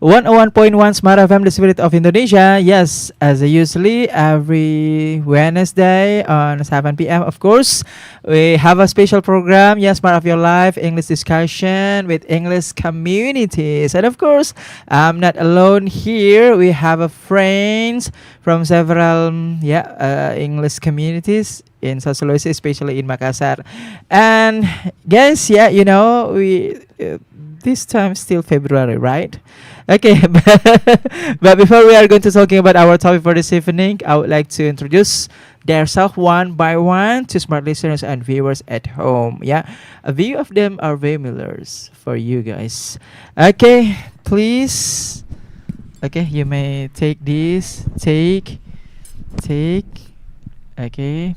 101.1 Smart FM, the spirit of Indonesia. Yes, as usually every Wednesday on 7 p.m. Of course, we have a special program. Yes, Smart of Your Life English discussion with English communities, and of course, I'm not alone here. We have a friends from several English communities in South Sulawesi, especially in Makassar. And guys, we this time still February, right? Okay, but before we are going to talking about our topic for this evening, I would like to introduce themselves one by one to smart listeners and viewers at home. Yeah, a few of them are familiar for you guys. Okay, please. Okay, you may take this. Take. Okay.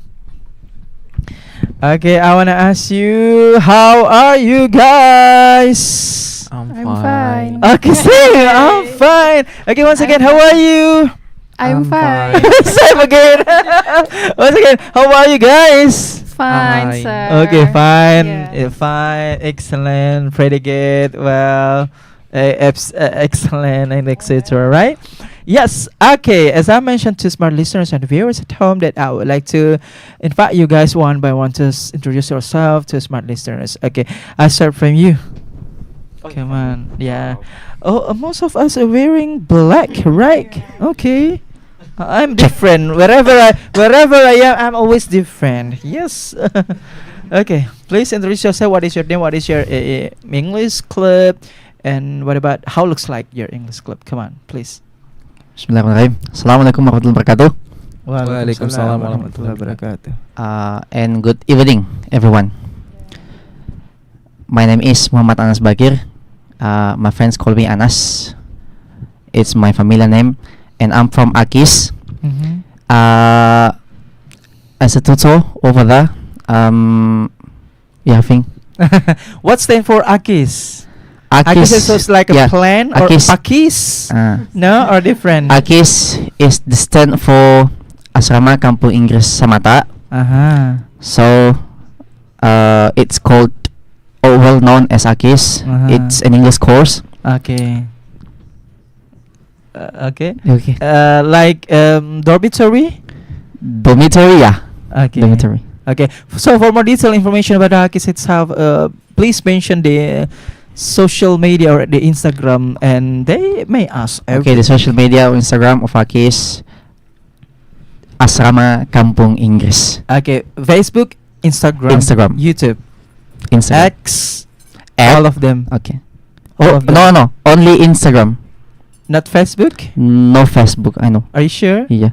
Okay, I wanna ask you, how are you guys? I'm fine. Okay, same. I'm fine. Okay, once again, how are you? I'm fine. Same again. Once again, how are you guys? Fine, Fine. sir. Okay, fine. Yeah. Fine. Excellent. Pretty good. Well, excellent, and etc. Right? Yes. Okay. As I mentioned to smart listeners and viewers at home, that I would like to invite you guys one by one to introduce yourself to smart listeners. Okay, I start from you. Come on. Yeah. Oh, most of us are wearing black, right? Okay. I'm different. Wherever I am, I'm always different. Yes. Okay. Please introduce yourself. What is your name? What is your English club? And what about how looks like your English club? Come on, please. Bismillahirrahmanirrahim. Assalamualaikum warahmatullahi wabarakatuh. Waalaikumsalam warahmatullahi wabarakatuh. And good evening, everyone. My name is Muhammad Anas Bakir. My friends call me Anas. It's my familiar name, and I'm from Akis. Mm-hmm. As a tutor over there. I think What stand for Akis? Akis Akis is like a plan or Akis. Pakis? Uh, No, or different? Akis is the stand for Asrama Kampung Inggris Samata. So it's called well known as Akis. It's an English course. Okay. Okay. Okay. Like dormitory? Dormitory, yeah. Okay. Dormitory. Okay. So for more detailed information about Akis itself, please mention the social media or the Instagram, and they may ask. Okay, the social media or Instagram of Akis Asrama Kampung Inggris. Okay, Facebook, Instagram, YouTube, Instagram. X, At- all of them. Okay. All Oh of them. no, only Instagram. Not Facebook. No Facebook. I know. Are you sure? Yeah.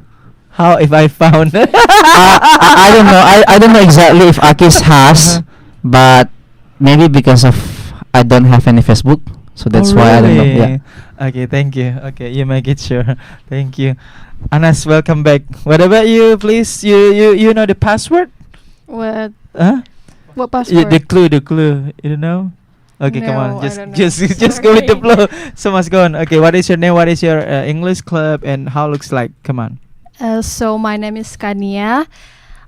How if I found? I don't know. I don't know exactly if Akis has, but maybe because of I don't have any Facebook, so that's Oh, why I don't know. really? Yeah. Okay, thank you. Okay, you make it sure. Thank you. Anas, welcome back. What about you, please? You know the password? What? Huh? What Yeah, password? the clue. You don't know? Okay, come on. No, I don't know. Just go with the Sorry. flow. So much go on. Okay, what is your name? What is your English club and how looks like? Come on. So my name is Kania.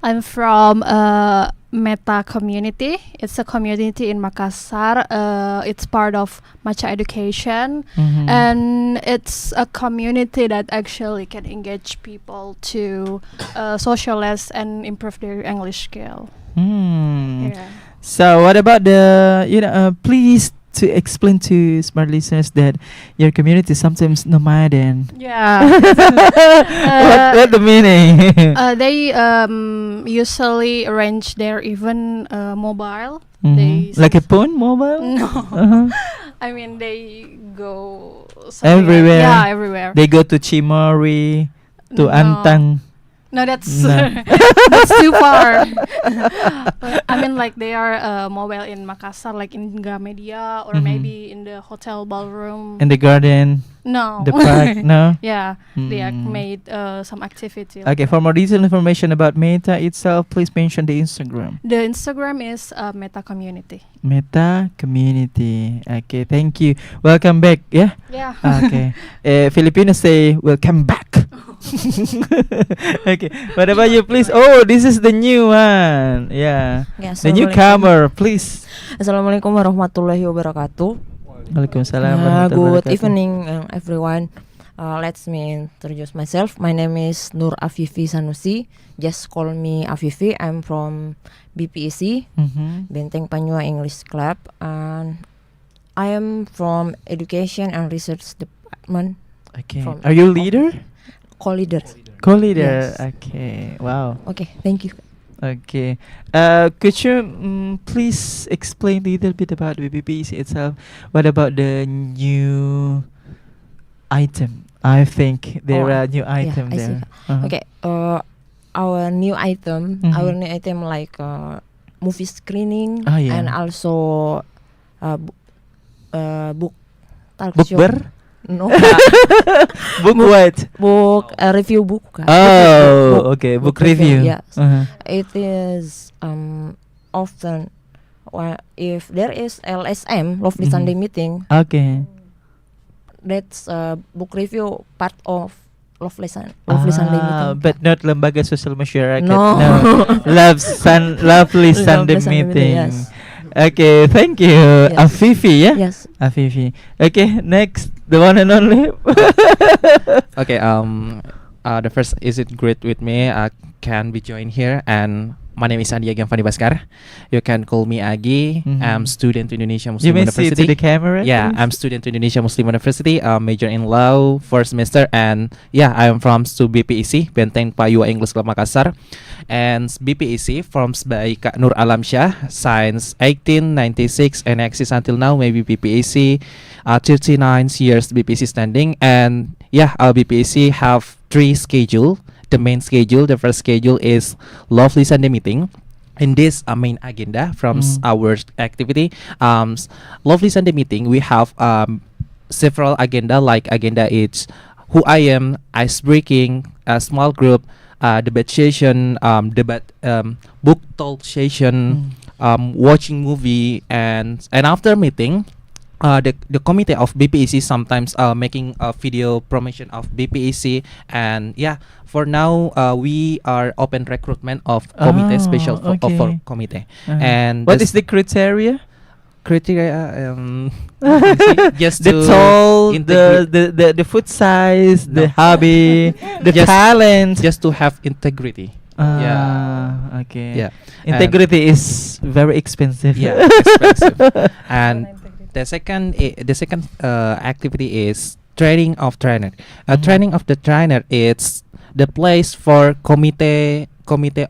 I'm from Meta community. It's a community in Makassar. It's part of Macha Education, Mhm. and it's a community that actually can engage people to socialize and improve their English skill. Yeah. So what about please to explain to smart listeners that your community is sometimes nomaden. Yeah. What the meaning? They usually arrange their event mobile. Mhm. They Like a phone mobile? No. Uh-huh. I mean they go somewhere. Everywhere. Yeah, everywhere. They go to Cimory, to No. Antang. No, that's No. that's too far. I mean, like they are mobile in Makassar, like in Gramedia, or Mhm. maybe in the hotel ballroom. In the garden, No, the park, no? Yeah, they Mm. made some activity. Okay, for more detailed information about Meta itself, please mention the Instagram. The Instagram is Meta Community. Meta Community. Okay, thank you. Welcome back, yeah? Yeah. Okay. Filipinos say welcome back. Okay. What about you, please? Oh, this is the new one. Yeah. Ya, The Assalamualaikum. newcomer, please. Assalamualaikum warahmatullahi wabarakatuh. Waalaikumsalam Good warahmatullahi wabarakatuh. evening, everyone. Let me introduce myself. My name is Nur Afifi Sanusi. Just call me Afifi. I'm from BPEC, Benteng Panyua English Club, and I am from Education and Research Department. Okay. From- Are you leader? Co-leader. Co-leader. Yes. Okay. Wow. Okay, thank you. Okay. Could you please explain a little bit about the BPEC itself? What about the new item? I think there Oh, are new item I see. there. Uh-huh. Okay. Our new item, like movie screening, Oh, yeah. and also book talk show. Bookber? No, Book what? book review book. Kak. Oh, okay. Book review. Yes, Uh-huh. it is often if there is LSM Lovely Mhm. Sunday meeting. Okay. That's book review part of Lovely Sunday meeting. But not lembaga sosial masyarakat. No. Lovely Lovely Sunday Sunday meeting, meeting. yes. Okay, thank you, Yes. Afifi. Yeah. Yes. Afifi. Okay, next, the one and only. Okay, the first, is it great with me? I can be joined here, and my name is Andi Agam Fani Baskar. You can call me Agi. Mhm. I'm student to Indonesia You Muslim may see University. to the camera. Yeah, please. I'm student to Indonesia Muslim University. Major in law, first semester, and yeah, I am from BPEC, Benteng Payua English Club Makassar, and BPEC forms by Kak Nur Alamsyah since 1896 and exists until now. Maybe BPEC, 39 years BPEC standing, and yeah, our BPEC have 3 schedule. The main schedule, the first schedule is Lovely Sunday meeting. In this main agenda from our activity, Lovely Sunday meeting, we have several agenda. Like agenda is who I am, ice breaking, a small group, debate session, book talk session, watching movie, and after meeting. The committee of BPEC sometimes making a video promotion of BPEC, and yeah, for now we are open recruitment of committee, special for okay. committee. Uh-huh. And What is the criteria? criteria? Just The to tall, integrate- the foot size, the No. hobby, the Just- talent. just to have integrity. Okay. Yeah, Integrity is very expensive. Yeah, expensive. And the second activity is training of trainer. Training of the trainer is the place for committee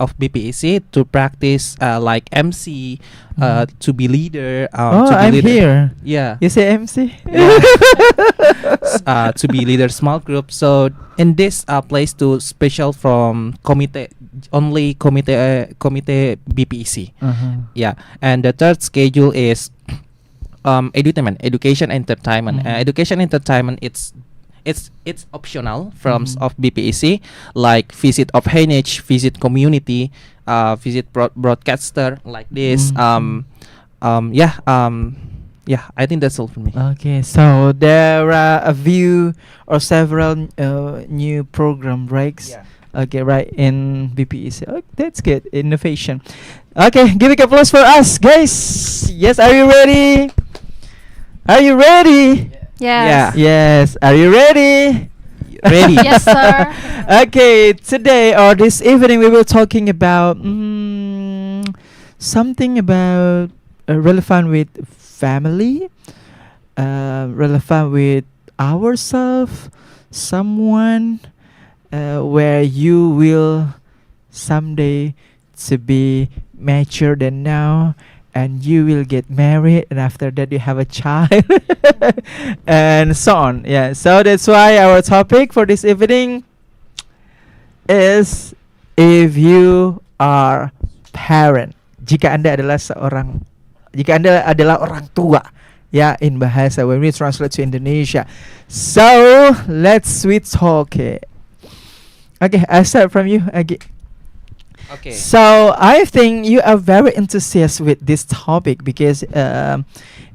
of BPEC to practice like MC, to be leader. Oh, to be I'm leader. here. Yeah. You say MC? To be leader small group. So in this place to special from committee only committee BPEC. Uh-huh. Yeah, and the third schedule is edutainment, education entertainment. Mhm. Education entertainment, it's optional from Mhm. of BPEC, like visit of Heinich, visit community, visit broadcaster like this. Mhm. Yeah, I think that's all for me. Okay, so there are a few or several new program breaks. Okay, right, in BPEC. Oh, that's good. Innovation. Okay, give a applause for us, guys. Yes, are you ready? Are you ready? Yes. Yes. Are you ready? Ready? Yes, sir. Okay, today or this evening we will talking about something about relevant with family, relevant with ourselves, someone where you will someday to be mature than now, and you will get married, and after that you have a child, and so on. Yeah, so that's why our topic for this evening is if you are parent. Jika Anda adalah orang tua, ya, in bahasa when we translate to Indonesia. So let's talk it. Okay, I start from you. Okay. Okay. So I think you are very enthusiastic with this topic because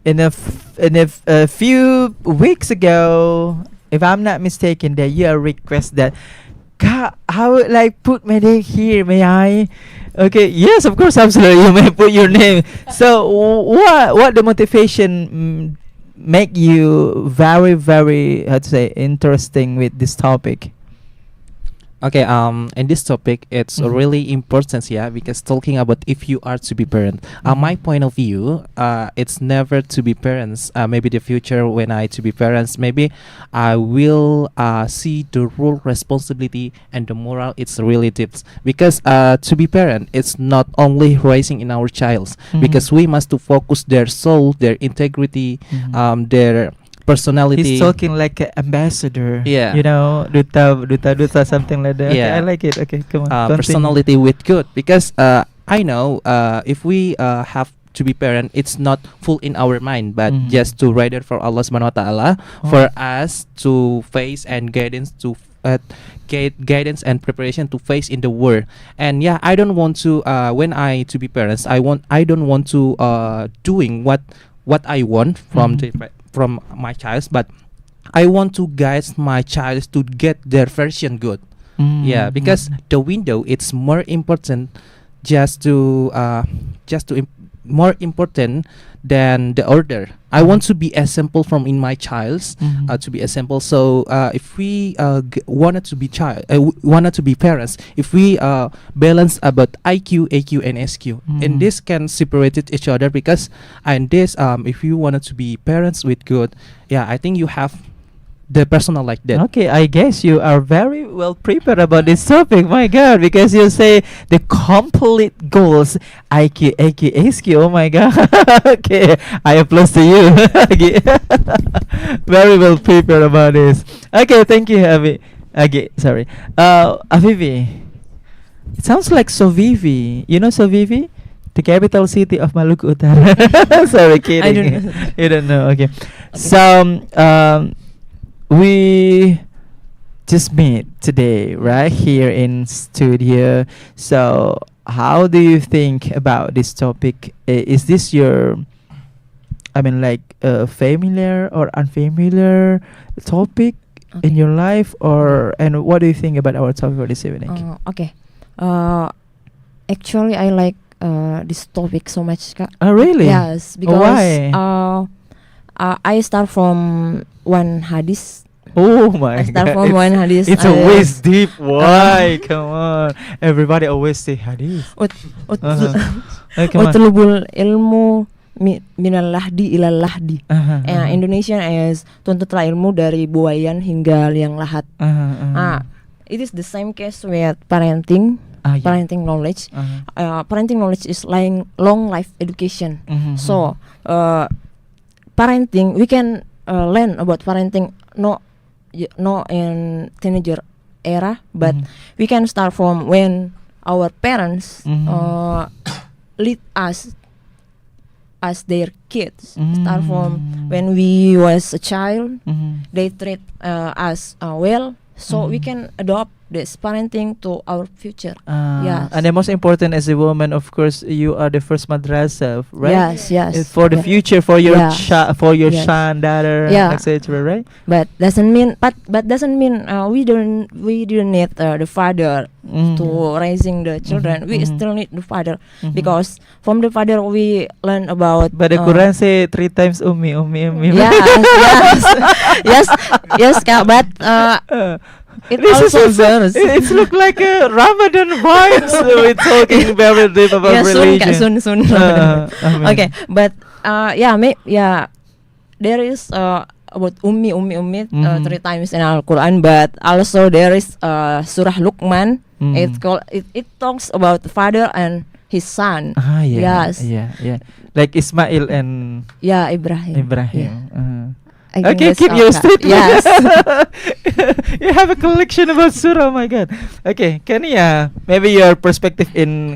in a few weeks ago, if I'm not mistaken, that you request that, "Kak, I would like put my name here. May I?" Okay. Yes, of course, absolutely. You may put your name. So what the motivation make you very, very, how to say, interesting with this topic? Okay, in this topic, it's Mhm. really important, yeah, because talking about if you are to be parent, my point of view, it's never to be parents. Maybe the future when I to be parents, maybe I will see the role, responsibility, and the moral. It's really deep because to be parent, it's not only raising in our childs, because we must to focus their soul, their integrity, their personality. He's talking like an ambassador. Yeah. You know, duta, something like that. Okay, Yeah. I like it. Okay, come on. Continue. Personality with good, because I know if we have to be parent, it's not full in our mind, but Mhm. just to rather for Allah Subhanahu wa Taala, for us to face and guidance to guidance and preparation to face in the world. And yeah, I don't want to when I to be parents, I don't want to doing what I want from from my child, but I want to guide my child to get their version good. Yeah, because the window it's more important just to more important than the order. I want to be example from in my child's to be example. So if we wanted to be wanted to be parents, if we balance about IQ, AQ, and SQ, and this can separate it each other, because and this if you wanted to be parents with good, yeah, I think you have the personal like that. Okay, I guess you are very well prepared about this topic. My God, because you say the complete goals IQ, AQ, SQ. Oh my God. Okay, I applause to you. Okay. Very well prepared about this. Okay, thank you, Avi. Okay, sorry. Avivi. It sounds like Sovivi. You know Sovivi? The capital city of Maluku Utara. Sorry, kidding. I don't know. You don't know. Okay. So, we just meet today right here in studio. So how do you think about this topic? Is this your, I mean, like familiar or unfamiliar topic in your life, or and what do you think about our topic for this evening? Okay. Actually, I like this topic so much, Kak. Oh really? Yes, because why? I start from one hadis. Oh my I start God, from one hadis. it's always deep. Why? Come on, everybody always say hadith. Come on. Utlubul ilmu minal lahdi ilal lahdi. Indonesian is tuntutlah ilmu dari buayan hingga liang lahat. It is the same case with parenting. Yeah. Parenting knowledge. Parenting knowledge is like long life education. So parenting, we can learn about parenting no in teenager era, but we can start from when our parents lead us as their kids. Start from when we was a child, they treat us well, so we can adopt this parenting to our future. Yes. And the most important as a woman, of course, you are the first madrasah, right? Yes. For the future, for your Yeah. for your Yes. son, daughter, Yeah. etc. Right? But doesn't mean we didn't need the father to raising the children. We still need the father, because from the father we learn about. But the Quran say 3 times ummi. Yes, Kak. But it This also is varies. it's look like a Ramadan vibes. We're talking very deep about Yeah, soon, Kak, religion. soon. Amen. Okay, but there is about ummi 3 times in Al Quran, but also there is Surah Luqman. It talks about the father and his son. Yeah. Yes. Yeah. Like Ismail and Yeah, Ibrahim. Ibrahim. I think Okay, that's keep all, your Kak. statement. Yes. You have a collection about surah. Oh my God. Okay, Kania, maybe your perspective in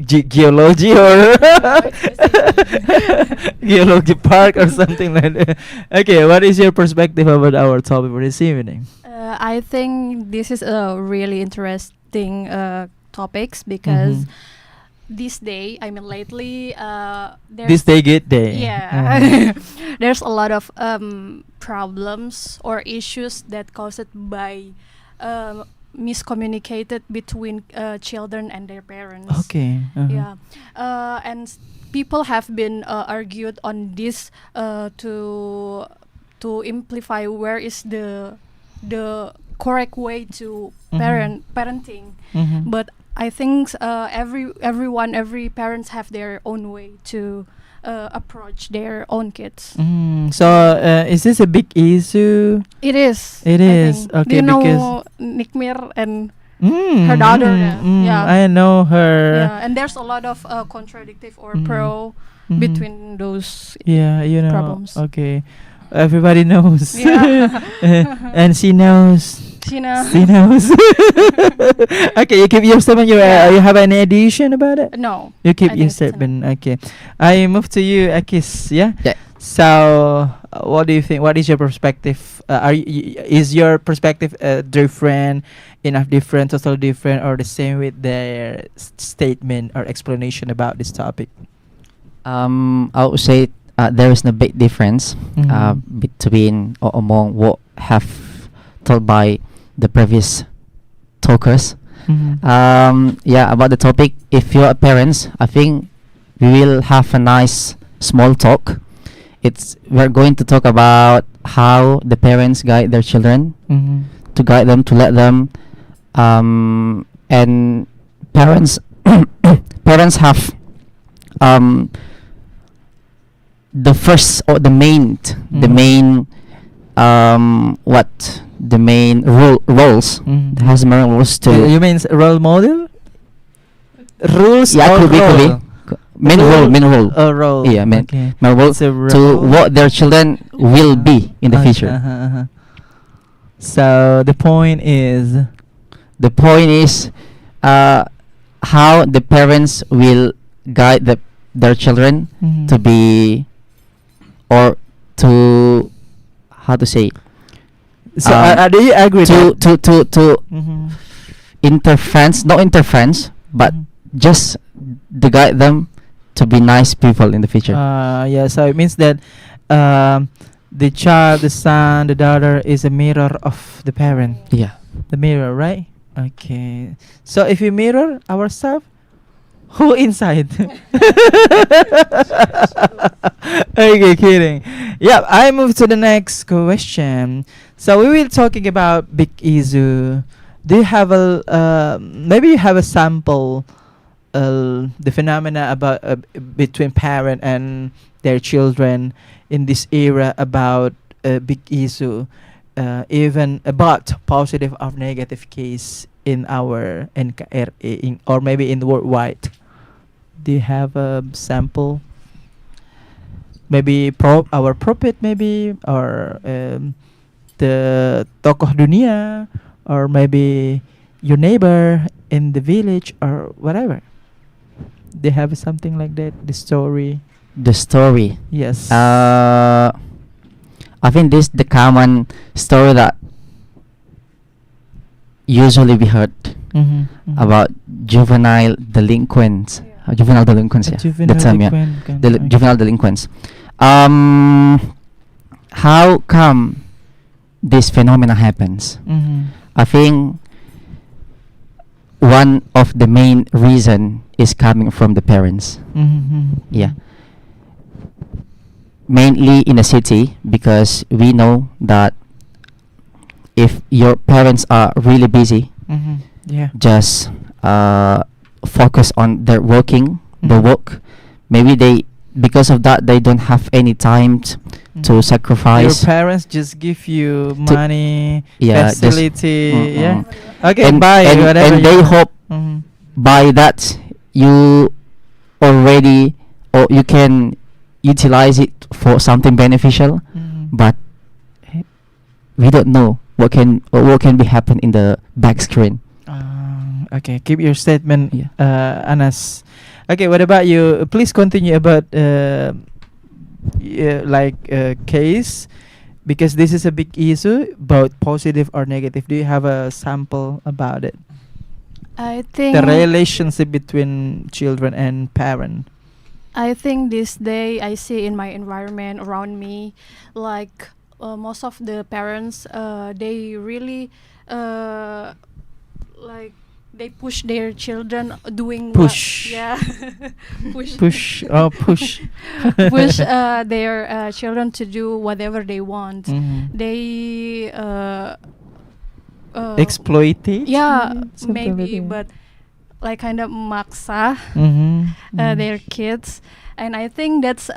geology or geology park or something like that. Okay, what is your perspective about our topic for this evening? I think this is a really interesting topics, because this day, I mean lately, there's This day, good day. yeah, there's a lot of problems or issues that caused by miscommunicated between children and their parents. Okay. Yeah, and people have been argued on this to amplify where is the correct way to parenting. But I think every parents have their own way to approach their own kids. So is this a big issue? It is. It I is. think. Okay, Do you know because Nikmir and her daughter? Yeah. I know her. Yeah, and there's a lot of contradictive or pro between those Yeah, you know. problems. Okay, everybody knows. Yeah. And she knows. Sheena. She knows. Okay, you keep your statement. You have any addition about it? No. You keep I your think it's statement. Okay, I move to you, Akis. Yeah. Yeah. So, what do you think? What is your perspective? Is your perspective different, totally different, or the same with their statement or explanation about this topic? I would say there is no big difference between or among what have told by the previous talkers. Yeah, about the topic. If you're a parents, I think we will have a nice small talk. We're going to talk about how the parents guide their children, to guide them, to let them, and parents parents have the first or the main roles. Has main roles to You mean role model? Rules yeah, or could be role? main role A role. Yeah, main Okay. role It's a to role. what their children will be in the future. So the point is, The point is how the parents will guide their children to be, or to, how to say, So do you agree to that? not interference, but just to guide them to be nice people in the future. Yeah. So it means that the child, the son, the daughter is a mirror of the parent. Yeah. The mirror, right? Okay. So if we mirror ourselves, who inside? Okay, kidding. Yeah, I move to the next question. So we will talking about big issue. Do you have maybe you have a sample the phenomena about between parent and their children in this era about a big issue, even about positive or negative case in our NKRI or maybe in worldwide. Do you have a sample? Maybe our prophet, maybe, or the tokoh dunia, or maybe your neighbor in the village or whatever. They have something like that. The story. The story. Yes. I think this the common story that usually we heard about juvenile delinquents. Juvenile delinquents, yeah. The term, yeah. Juvenile delinquents. How come this phenomena happens? I think one of the main reason is coming from the parents. Yeah. Mainly in a city, because we know that if your parents are really busy, Yeah. just focus on their the work, maybe because of that they don't have any time to Your sacrifice. parents just give you To- money, Yeah, just- facility, yeah. Okay, and, buy and, whatever. and they you hope Mhm. by that you already, or you can utilize it for something beneficial, but we don't know what can be happen in the back screen. Okay, keep your statement, Yeah. Anas. Okay, what about you? Please continue about case, because this is a big issue, both positive or negative. Do you have a sample about it? I think The relationship between children and parent. I think this day I see in my environment around me, like most of the parents, they really like they push their children doing Push. yeah push Push. Oh, push. push their children to do whatever they want. Mhm. They Exploited. yeah, Something maybe, like that. but like kind of maksa Mm-hmm. their kids, and I think that's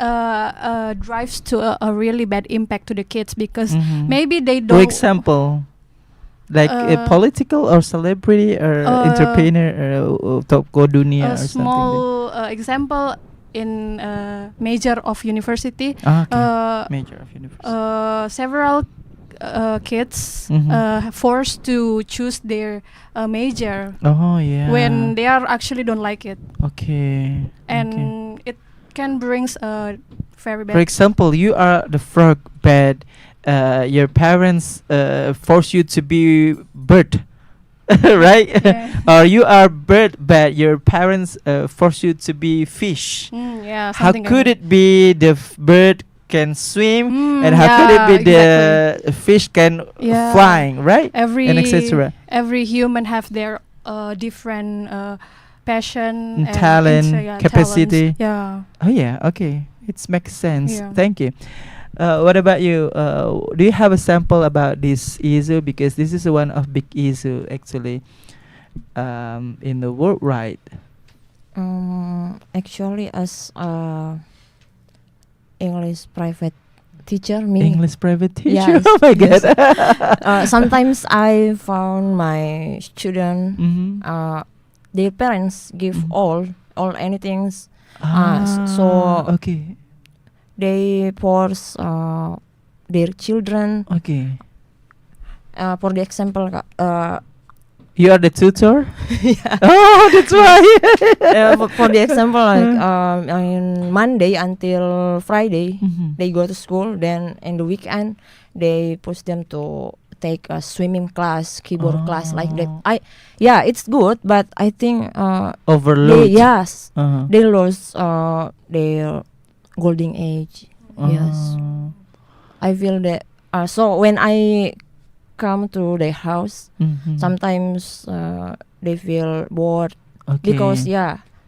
drives to a really bad impact to the kids because Mhm. maybe they For don't. example, like a political or celebrity or entrepreneur or tokoh dunia A or something. small example in major of university, Like. Okay. Major of university. several kids Mhm. forced to choose their major Oh yeah. when they are actually don't like it, Okay. and Okay. it can brings a very For bad. example, you are the frog, but your parents force you to be bird, right? Yeah. Or you are bird, but your parents force you to be fish. Yeah, How something could like it be the bird can swim, Mm, and how could it be yeah, the fish can Yeah. flying, right? every And etc. every human have their different passion And talent, capacity. talents. Yeah. Oh yeah, okay, it makes sense. Yeah. Thank you. What about you? Do you have a sample about this issue? Because this is one of big issue actually in the world, right? Actually, as English private teacher, meaning English private teacher. Yes, Oh my yes. god. sometimes I found my student, Mhm. their parents give Mhm. all anything. So okay, They force their children. okay. For the example, You are the tutor. yeah. Oh, that's why. For the example, like on Monday until Friday, Mhm. they go to school. Then in the weekend, they push them to take a swimming class, keyboard class, like that. Oh. Yeah, it's good, but I think Overload. Uh-huh. they lost their golden age. Yes, Oh. I feel that. So when I come to their house, Mhm. sometimes they feel bored Okay. because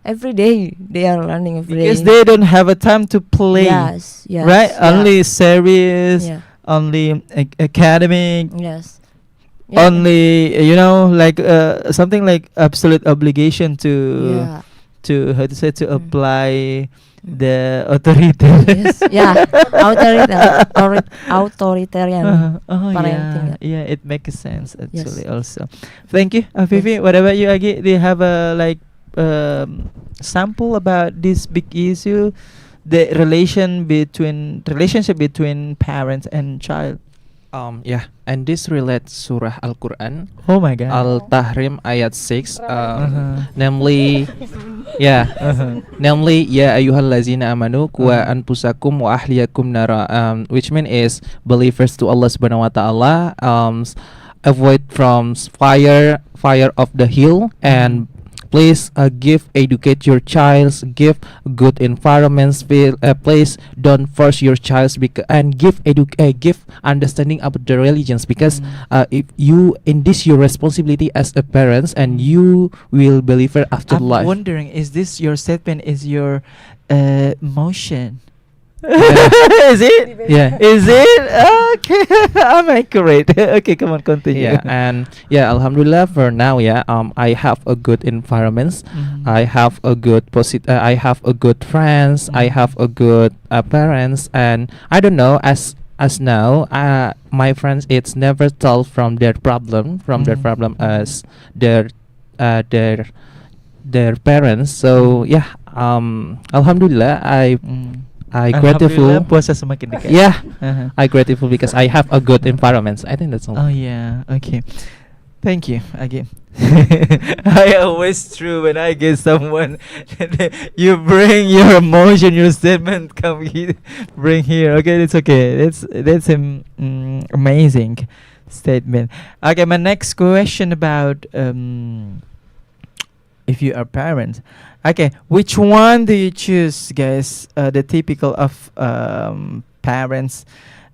every day they are learning every Because day. they don't have a time to play. Yes, Right? yeah. Only series, Yeah. only academic, Yes. Yeah. only like something like absolute obligation to Yeah. how to say to Mm. apply the authority. Yes. Yeah. Authoritarian. Oh parenting. yeah, it makes sense actually. Also, thank you, Afifi. What about you, Agi? Do you have a sample about this big issue, the relationship between parents and child? Yeah, and this relates Surah Al-Quran Oh my God. Al-Tahrim ayat 6, Uh-huh. namely, yeah, Uh-huh. namely, ya ayyuhallazina amanu qu anfusakum wa ahliyakum nara, which mean is believers to Allah Subhanahu wa Ta'ala, avoid from fire of the hill, and please educate your child, give good environments, please don't force your child and give understanding about the religions, because if you in this your responsibility as a parents, and you will believer after I'm life. wondering, is this your statement? Is your motion? Yeah. Is it? Yeah. Is it? Okay. I'm accurate. Okay, come on, continue. Yeah, and yeah, Alhamdulillah for now. Yeah, I have a good environments. Mhm. I have a good I have a good friends. I have a good parents, and I don't know as now. My friends, it's never told from their problem Mhm. as their parents. So yeah, Alhamdulillah, I grateful. Alhamdulillah, puasa semakin dekat. Yeah, Uh-huh. I grateful because I have a good environment. I think that's all. Oh yeah. Okay. Thank you again. I always true when I get someone. You bring your emotion, your statement. Come here, bring here. Okay, it's okay. That's amazing statement. Okay, my next question about if you are parents. Okay, which one do you choose, guys? The typical of parents.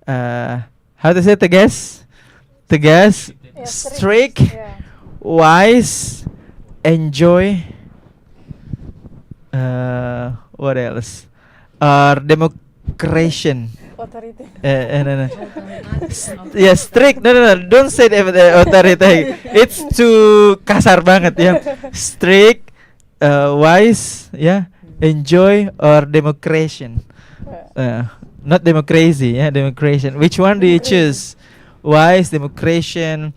How to say tegas? Tegas, strict, wise, enjoy, what else? Democration. No. Yeah, strict. No. Don't say authority. It's too kasar banget ya. Strict, wise, yeah, enjoy or democration. Not democracy, yeah, democration. Which one do you choose? Wise, democration,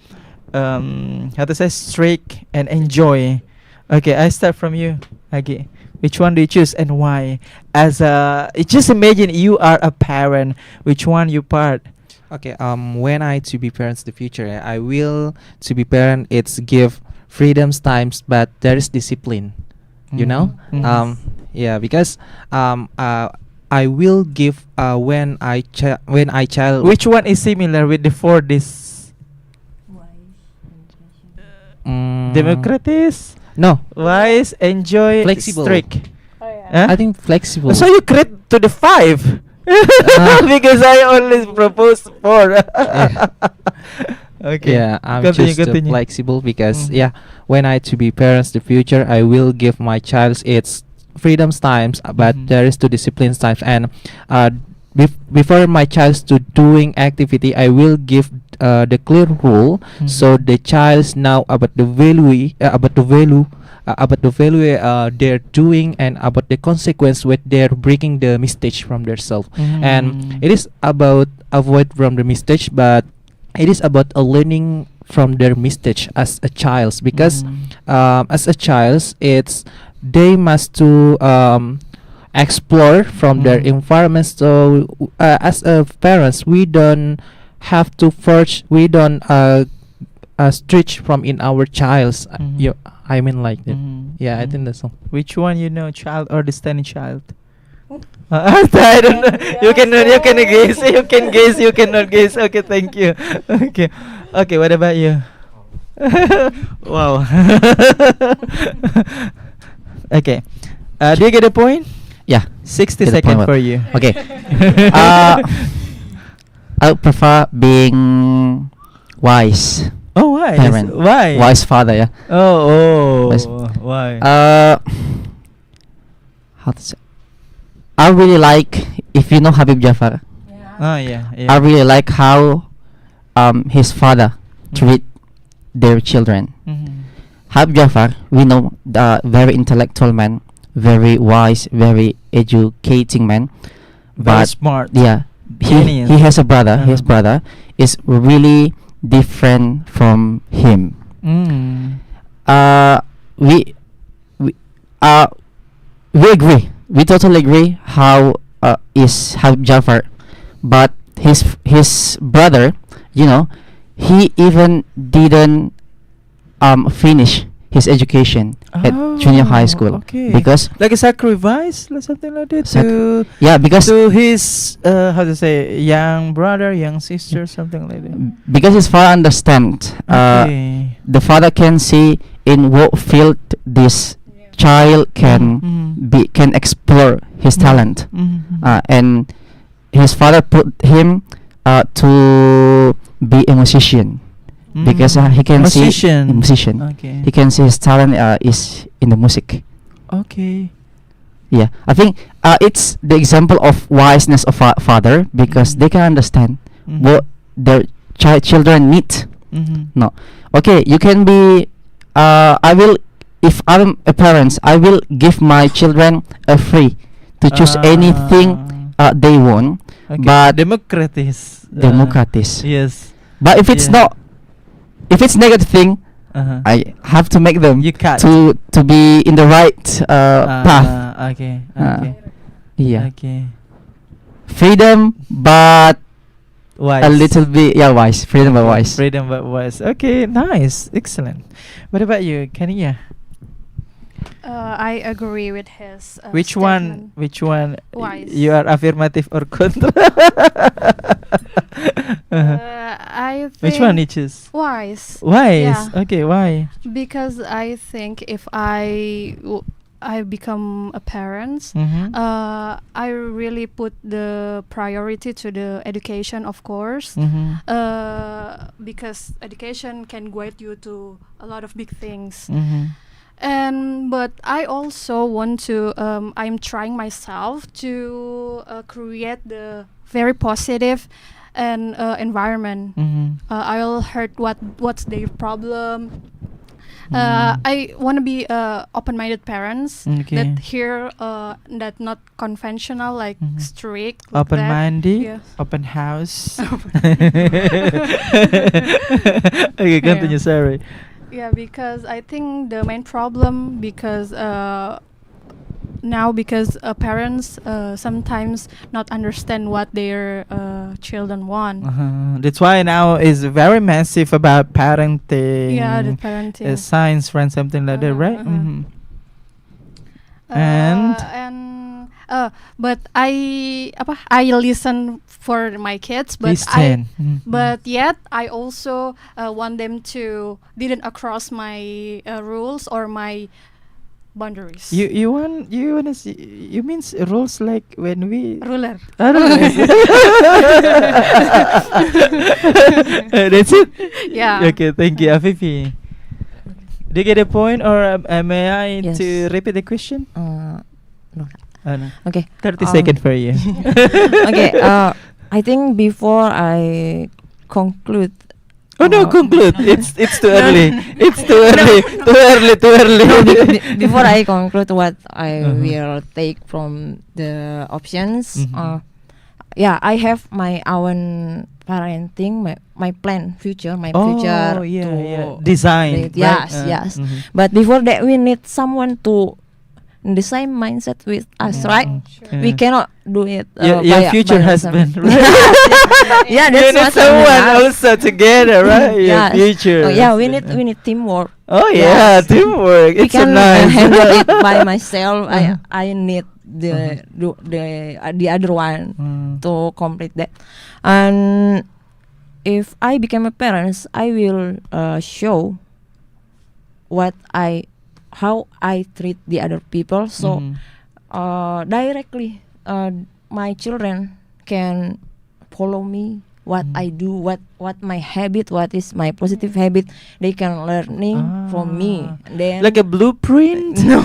how to say strict and enjoy. Okay, I start from you. Okay. Which one do you choose and why? Just imagine you are a parent. Which one you part? Okay. When I to be parents in the future, I will to be parent. It's give freedoms times, but there is discipline. You know. Yeah, because I will give when I child. Which one is similar with the four this? Democratic, No, wise, enjoy, Flexible. strict. yeah. Huh? I think flexible. So you create to the 5 because I only propose 4. Okay. Yeah, I'm Continue, just continue. flexible because Mhm. yeah, when I to be parents the future, I will give my child its freedoms times, but Mhm. there is two disciplines times, and before my child to doing activity, I will give the clear rule, so Mhm. the child's now about the value, they're doing, and about the consequence with they're breaking the mistake from themselves. And it is about avoid from the mistake, but it is about a learning from their mistake as a child, because as a child it's they must to explore from their environment. So as a parents, we don't have to force, we don't stretch from in our childs. I mean like that. Yeah, I think that's all. Which one you know, child or distant child? I don't know. You can guess. You can guess. You cannot guess. Okay, thank you. Okay. What about you? Wow. Okay. Do you get a point? Yeah. 60 Get the seconds point. for you. Okay. I would prefer being wise. Oh, why? Parent. Why? Wise father, yeah. Wise. Why? How to say? I really like, if you know Habib Jafar, Oh, yeah. I really like how his father treat their children. Habib Jafar, we know, the very intellectual man, very wise, very educating man. Very But smart. yeah, Genius. he has a brother. Uh-huh. His brother is really different from him. We agree. We totally agree how is Habib Jafar, but his brother, you know, he even didn't finish his education at junior high school, Okay. because like a sacrifice, like something like that. because To his how to say, young brother, young sister, something like that. because his father understand, Okay. the father can see in what field this child can can explore his talent, and his father put him to be a musician, because he can see a musician. Okay. He can see his talent is in the music. Okay. Yeah, I think it's the example of wiseness of a father, because they can understand what their children need. No, okay, you can be. I will, if I'm a parent, I will give my children a free to choose anything they want. Okay. But democratis. democratis. Yes. But if it's Yeah. not, if it's negative thing, I have to make them You cut. to be in the right path. Okay. Yeah, Okay. freedom, but Wise. a little bit wise. Freedom but wise. Freedom but wise. Okay, nice, excellent. What about you, Kania? I agree with his. Which one? statement. Which one? Wise. You are affirmative or contra? I think Which one you choose? wise. Wise. Yeah. Okay, why? Because I think if I I become a parent, I really put the priority to the education, of course, because education can guide you to a lot of big things. And but I also want to I'm trying myself to create the very positive and environment. I'll heard what's their problem. I want to be open-minded parents that hear that not conventional, like strict, like Open-minded, Yeah. open house. Okay, continue. Sorry. Yeah, because I think the main problem because now because parents sometimes not understand what their children want. That's why now is very massive about parenting. Yeah, the parenting. Science, friend, something like that, right? But I listen for my kids, but Listen. but yet I also want them to didn't cross my rules or my boundaries. You wanna see, you means rules like when we Ruler. I don't know. That's it. Yeah. Okay, thank you, Afifi. Do you get a point, or may I Yes. to repeat the question? No. No. Okay. 30 seconds for you. Okay. I think before I conclude. Oh no, conclude. It's too early. It's too early. Too early. Too early. Before I conclude what I will take from the options, yeah, I have my own parenting, my plan, future, my future. Oh yeah, to yeah. Design. Yes, right? yes. But before that, we need someone to in the same mindset with us, right? We cannot do it. Your future by husband. ourselves. Right? Yeah, You that's need what I someone mean. also together, right? Yes. Your future. Oh, yeah, we husband. need teamwork. Oh yeah, Yes. teamwork. We It's so can nice. handle it by myself. I need the other one to complete that. And if I become a parent, I will show how I treat the other people. So directly, my children can follow me. What I do, what my habit, what is my positive habit, they can learning from me. Then Like a blueprint. no,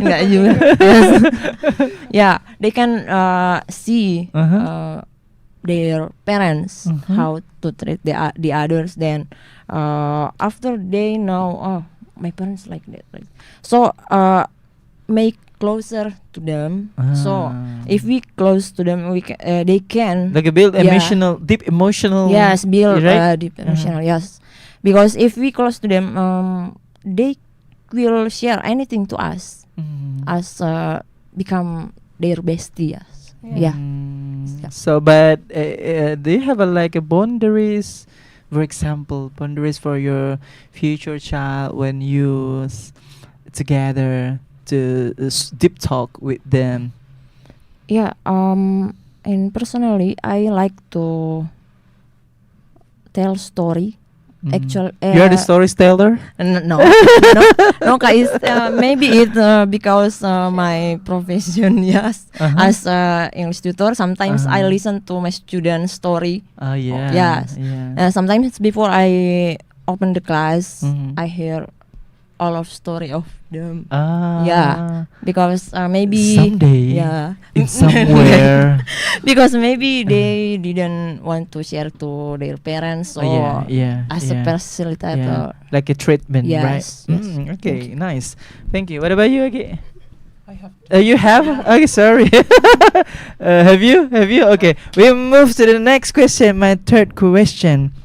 enggak juga. Yes. Yeah, they can see their parents how to treat the others. Then after they know, oh, my parents like that. So make closer to them. So if we close to them, they can Like a build Yeah. deep emotional. yes build right? deep emotional. Yes, because if we close to them, they will share anything to us as become their bestie. Yes. Yeah. Yeah. So, but do you have like a boundaries? For example, boundaries for your future child when you together to deep talk with them. Yeah. And personally, I like to tell story. Actual, You're the storyteller. no, guys. Maybe it because my profession, yes, as English tutor. Sometimes I listen to my students' story. Oh yeah. Yes. Yeah. Sometimes before I open the class, I hear all of story of them. Yeah, because maybe someday. yeah, In somewhere. because maybe they didn't want to share to their parents or as a facilitator. Like a treatment, Yes, right? yes. Okay, nice. Thank you. What about you, Aki? I have. You have? Okay, sorry. Have you? Have you? Okay. We move to the next question. My third question.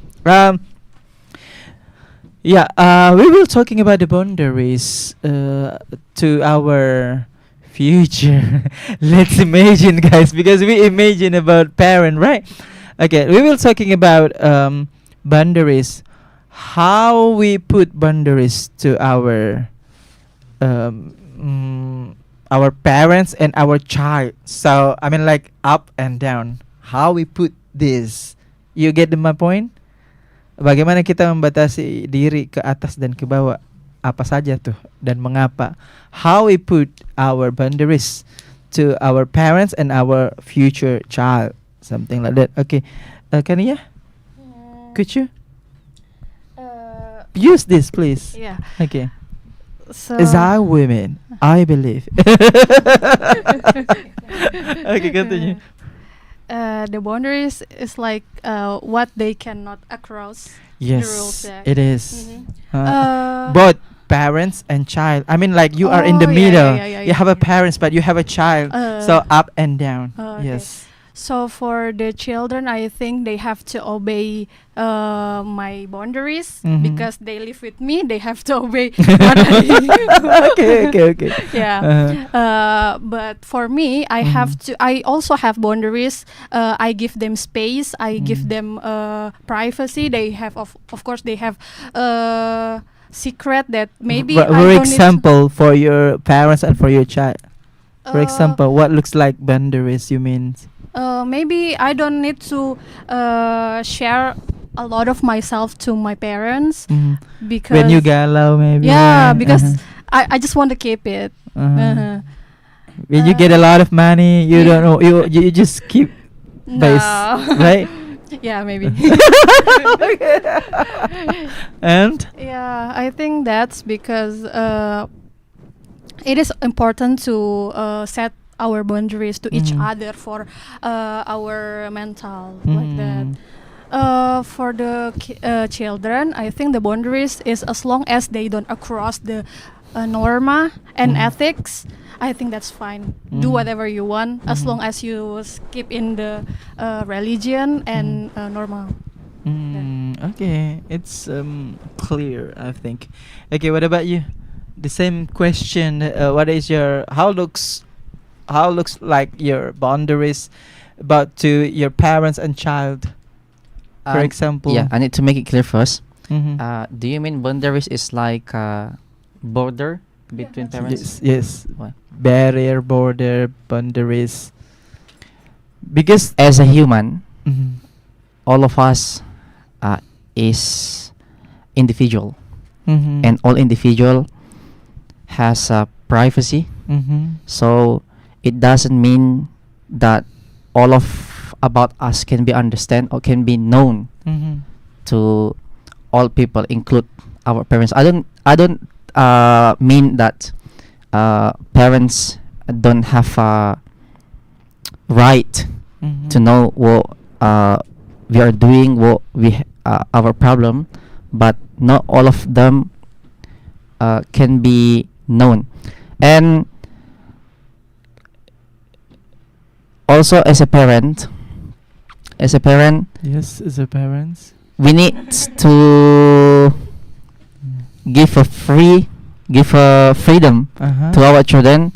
Yeah. We were talking about the boundaries to our future. Let's imagine, guys, because we imagine about parent, right? Okay. We were talking about boundaries. How we put boundaries to our parents and our child. So I mean, like up and down. How we put this? You get my point? Bagaimana kita membatasi diri ke atas dan ke bawah? apa saja tuh dan mengapa? How we put our boundaries to our parents and our future child, something like that. Okay, Kania, could you use this, please? Yeah. Okay. So As I women, I believe. Okay, continue. The boundaries is like what they cannot across. Yes, rules, yeah. it is. Mhm. Both parents and child. I mean, like you are in the Oh, yeah, middle. yeah, yeah, You have a yeah. parents, but you have a child. So up and down. Okay. Yes. So for the children, I think they have to obey my boundaries Mhm. because they live with me. They have to obey. What Okay. Yeah. But for me, I have Mhm. to. I also have boundaries. I give them space. I Mhm. give them privacy. They have, of course, they have secret that maybe. For I don't need to- example, for your parents and for your child. For Uh, example, what looks like boundaries? You mean? maybe I don't need to share a lot of myself to my parents Mhm. because When you galau, maybe. yeah, because Uh-huh. I just want to keep it. Uh-huh. Uh-huh. When you get a lot of money, you don't know. You just keep base, No. right? Yeah, maybe. And Yeah, I think that's because it is important to set our boundaries to each Mhm. other for our mental like that. Mhm. For the children, I think the boundaries is as long as they don't cross the norma and Mhm. ethics. I think that's fine. Do Mhm. whatever you want as Mhm. long as you keep in the religion and normal. Okay, it's clear, I think. Okay, what about you? The same question. What is your how looks like your boundaries about to your parents and child? For example. Yeah, I need to make it clear first. Mhm. Do you mean boundaries is like border between parents? Yes. What? Barrier, border, boundaries. Because As a human, Mhm. all of us is individual, Mhm. and all individual has privacy. Mhm. So it doesn't mean that all of about us can be understand or can be known Mhm. to all people, include our parents. I don't mean that parents don't have a right Mhm. to know what we are doing, what our problem, but not all of them can be known. And also as a parent, Yes, as a parents. we need to give a freedom Uh-huh. to our children.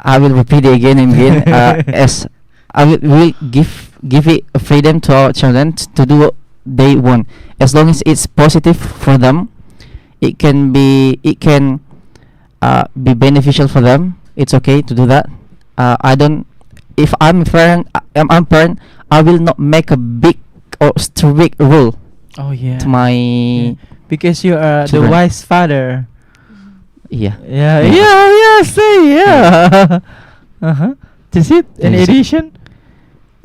I will repeat it again and again. As I will give it a freedom to our children to do what they want, as long as it's positive for them. It can be beneficial for them. It's okay to do that. I don't. If I'm a parent, I will not make a big or strict rule Oh yeah. to my Yeah. Because you are the children. wise father. yeah. Yeah. Yeah. Yeah. Say yeah. Uh-huh. Just it. Any Just it. addition?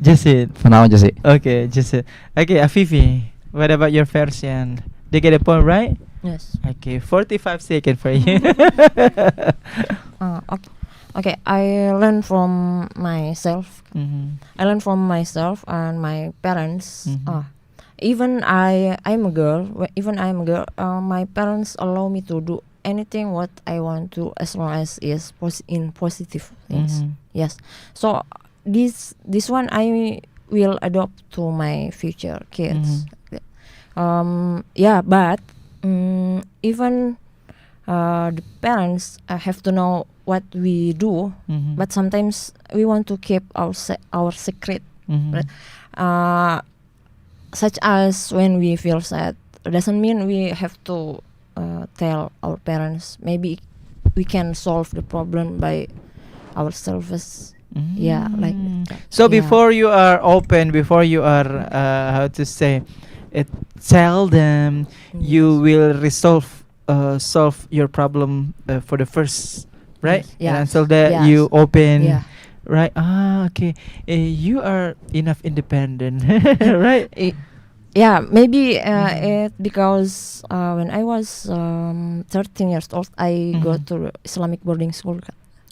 Just it. For now, just it. Okay. Just it. Okay, Afifi. What about your version? They get a point, right? Yes. Okay. 45 seconds for you. Okay, I learn from myself. Mhm. I learn from myself and my parents. Mhm. Even I'm a girl. Even I'm a girl. My parents allow me to do anything what I want to, as long as is in positive things. Mhm. Yes. So this one I will adopt to my future kids. Yeah, but even the parents have to know what we do. Mhm. But sometimes we want to keep our secret, Mhm. right? Such as when we feel sad. Doesn't mean we have to tell our parents. Maybe we can solve the problem by ourselves. Yeah, like that. So Yeah. before you are open, before you are how to say it, tell them, you Yes. will resolve solve your problem for the first, right? Yeah. And until that Yes. you open, Yeah. right? Okay. You are enough independent, right? Yeah, maybe Mhm. it because when I was 13 years old, I go Mhm. to Islamic boarding school.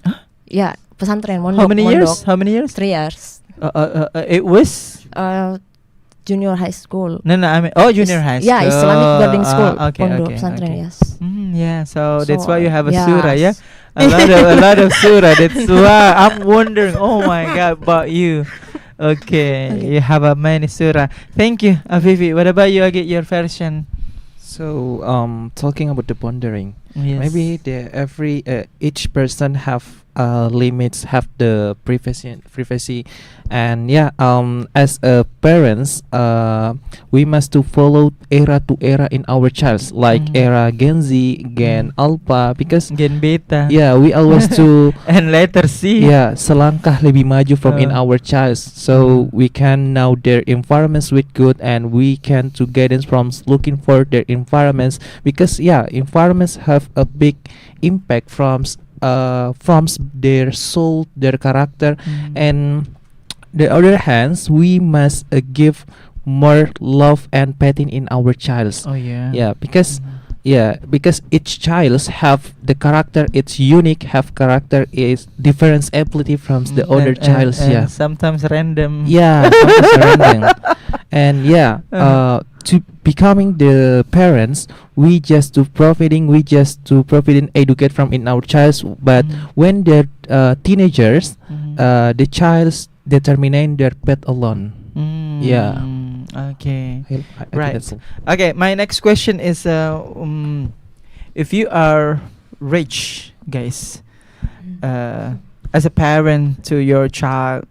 Huh? Yeah, pesantren mondok. How many years? mondok. How many years? 3 years. It was Junior high school. no. I mean, junior high school. Yeah, Islamic boarding school. Okay, Pondok okay, pesantren, okay. yes. Yeah, so that's why you So, have a surah, yeah. yes. A lot of surah. That's why I'm wondering. Oh my God, about you. Okay, Okay. you have a many surah. Thank you, Afifi. What about you? I get your version. So talking about the pondering, Yes. maybe each person have limits, have the privacy, and yeah, as a parents, we must to follow era to era in our childs, like Mhm. era Gen Z, Gen Alpha, because Gen beta. yeah, we always to And letter C. yeah selangkah lebih maju from in Uh. our childs, so we can know their environments with good, and we can to guidance from looking for their environments, because yeah, environments have a big impact from their soul, their character, Mm. and the other hands we must give more love and petting in our childs. Oh yeah. Yeah, because Mhm. because each child have the character, it's unique, have character is different ability from the other childs. And Yeah, sometimes random. yeah, sometimes random. And yeah, Uh. to becoming the parents, we just to profiting educate from in our childs, but Mhm. when they're teenagers, Mhm. the childs determine their pet alone. yeah. Okay. I think Right. that's all. Okay. My next question is, if you are rich, guys, as a parent to your child,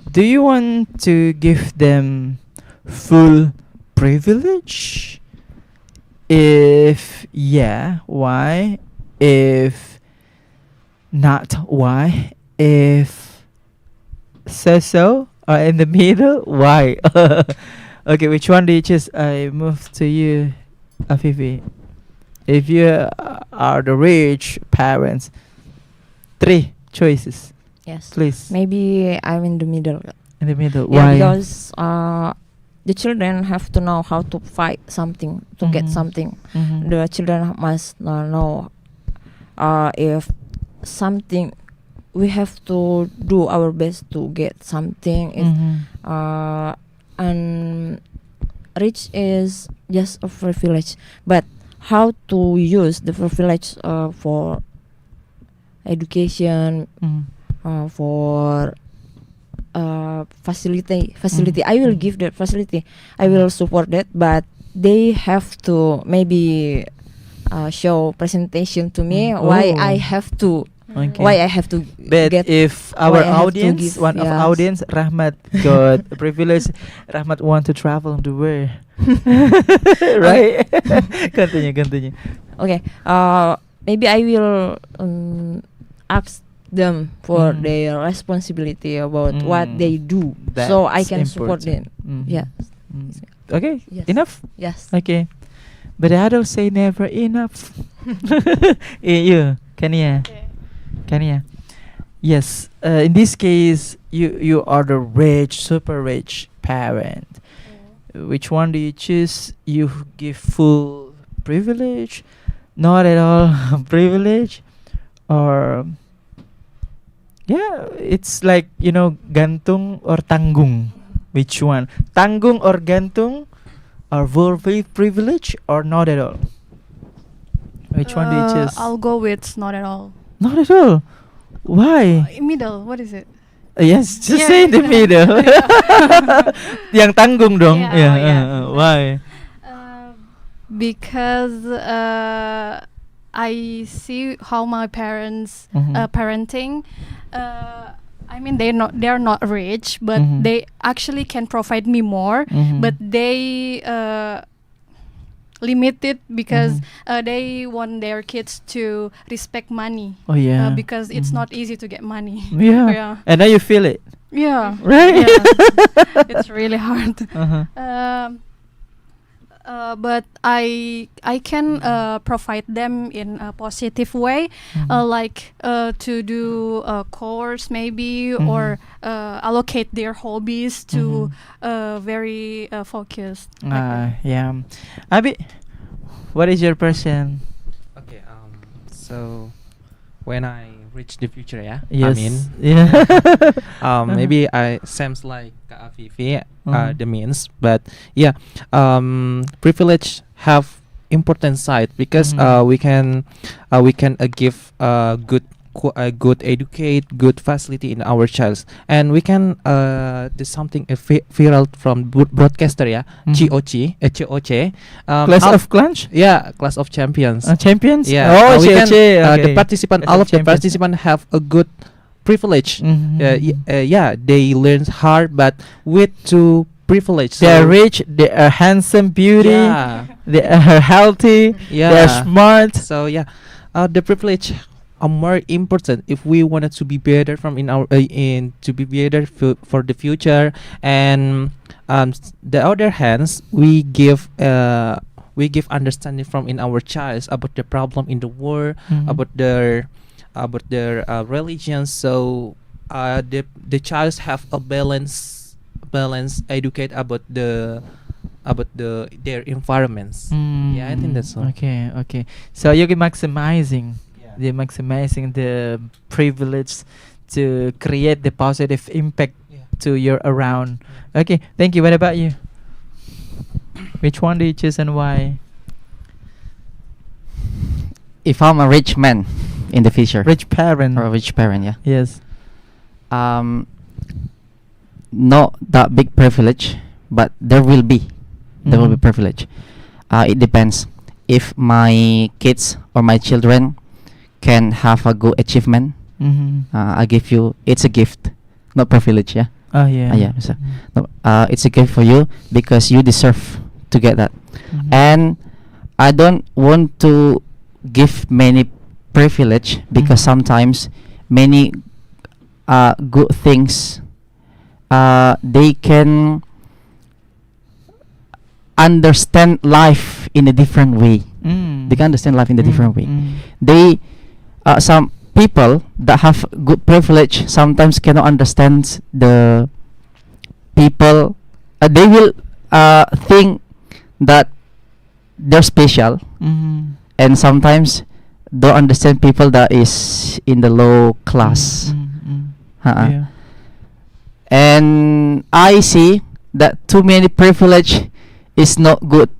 do you want to give them full privilege? If yeah, why? If not, why? If so, or in the middle, why? Okay, which one do you choose? I move to you, Afifi. If you are the rich parents, 3 choices, Yes. please. Maybe I'm in the middle. In the middle, Yeah, why? because the children have to know how to fight something to get Mhm. something. Mhm. The children must know if something we have to do our best to get something. If, Mhm. and rich is just a privilege, but how to use the privilege for education, Mhm. for facility. I will Mm. give that facility. I will support that, but they have to maybe show presentation to me why I Oh. have to Okay. why I have to But get if our why I have to audience, give, one of yes. audience, Rahmat got a privilege, Rahmat want to travel the world, right? Continue. okay. Maybe I will ask them for Mm. their responsibility about what they do, so I That's can support them. important. Mhm. Yeah. Mm. Okay, Yes. enough. Yes. Okay, but the adults say never enough. You, Kania. Kania. Yes. In this case, you are the rich, super rich parent. Which one do you choose? You give full privilege, not at all privilege, or yeah, it's like gantung or tanggung. Which one? Tanggung or gantung, or full privilege or not at all? Which one do you choose? I'll go with not at all. Not at all. Why? Middle. What is it? Yes, just Yeah, say in the yeah. middle. Yang tanggung dong. Yeah, Yeah. oh, yeah. Why? Because I see how my parents Mhm. parenting. I mean, they're not rich, but Mhm. they actually can provide me more. Mhm. But they limit it because Mhm. they want their kids to respect money. Oh yeah. Because it's Mhm. not easy to get money. Yeah. Yeah. And now you feel it, Yeah. right? Yeah. It's really hard. Uh-huh. but I can provide them in a positive way, like to do a course maybe, or allocate their hobbies to very focused. Yeah. Abi, what is your person? Okay. So when I reach the future, yeah. Yes. I mean, Yeah. maybe I seems like Kak Afifi, the Mhm. means, but yeah, privilege have important side because Mhm. we can give good educate good facility in our childs, and we can do something viral from broadcaster, yeah. Mhm. COC, Class of Clans? yeah, Class of Champions. Champions? Yeah, Oh, we can, COC, okay. the participant, Class all of of the Champions. participant have a good privilege. Mhm. Yeah, they learn hard, but with to privilege. They are so- rich, they are handsome, beauty, Yeah, they are healthy, they are yeah. smart. So yeah, the privilege are more important if we wanted to be better from in our in to be better for the future. And the other hands, we give understanding from in our child about the problem in the world, Mhm. about their religion. So the child have a balance educate about their environments. Yeah, I think that's all. Okay, okay. So you're maximizing, the privilege to create the positive impact Yeah. to your around. Okay, thank you. What about you? Which one do you choose and why? If I'm a rich man in the future, Rich parent. or a rich parent, yeah. Yes. Not that big privilege, but there will be Mhm. privilege. It depends. If my kids or my children can have a good achievement, Mm-hmm. I give you. It's a gift, not privilege. Yeah. Oh yeah. Yeah. So, no, it's a gift for you because you deserve to get that. Mhm. And I don't want to give many privilege because Mhm. sometimes many good things they can understand life in a different way. They can understand life in a different way. They some people that have good privilege sometimes cannot understand the people. They will think that they're special, Mhm. and sometimes don't understand people that is in the low class. Yeah. And I see that too many privilege is not good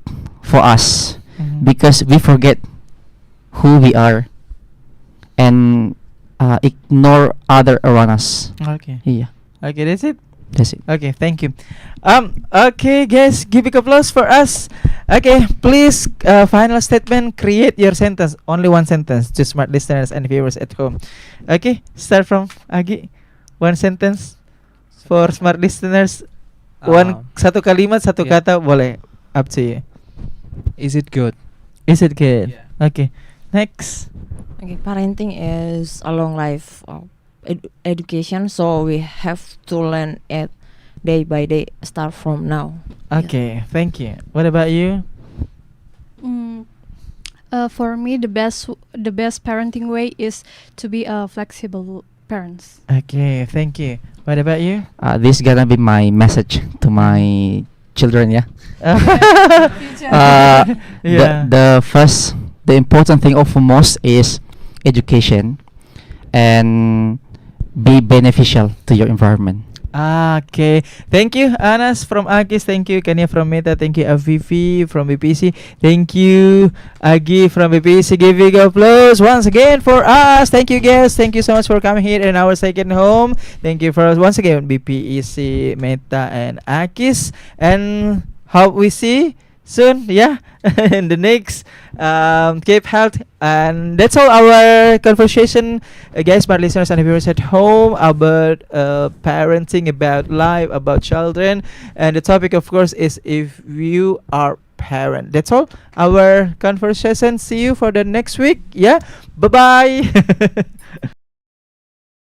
for us Mhm. because we forget who we are and ignore other around us. Okay. Yeah, Okay, that's it. that's it. Okay, thank you. Okay, guys, give a applause for us. Okay, please, final statement. Create your sentence. Only one sentence to smart listeners and viewers at home. Okay, start from Agi. One sentence for smart listeners. Satu kalimat, satu yeah. kata boleh. Up to you. Is it good? Is it good? Yeah. Okay. Next. Okay, parenting is a long life of education, so we have to learn it day by day, start from now. Okay, thank you. What about you? For me, the best parenting way is to be a flexible parents. Okay, thank you. What about you? This gonna be my message to my children. Yeah. Yeah. The important thing of foremost is education and be beneficial to your environment. Okay, thank you Anas from Agis, thank you Kania from Meta, thank you Avivi from BPC, thank you Agi from BPC. Giving applause once again for us. Thank you guys, thank you so much for coming here in our second home. Thank you for us once again BPEC, Meta and Agis, and hope we see soon, yeah, in the next keep health. And that's all our conversation, guys, my listeners and viewers at home, about parenting, about life, about children. And the topic, of course, is if you are parent. That's all our conversation. See you for the next week. Yeah, bye bye.